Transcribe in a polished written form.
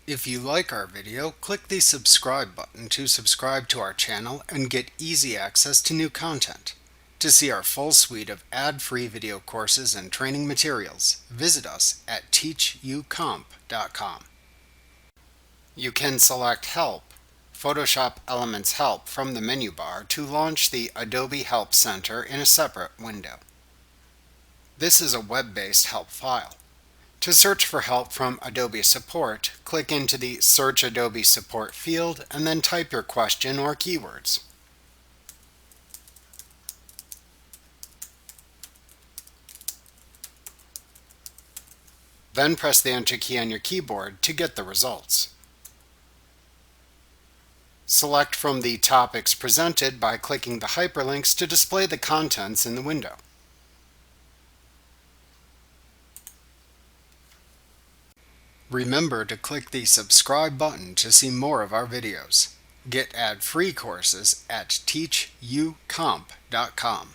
If you like our video, click the subscribe button to subscribe to our channel and get easy access to new content. To see our full suite of ad-free video courses and training materials, visit us at teachucomp.com. You can select Help, Photoshop Elements Help from the menu bar to launch the Adobe Help Center in a separate window. This is a web-based help file. To search for help from Adobe Support, click into the Search Adobe Support field and then type your question or keywords. Then press the Enter key on your keyboard to get the results. Select from the topics presented by clicking the hyperlinks to display the contents in the window. Remember to click the subscribe button to see more of our videos. Get ad-free courses at teachucomp.com.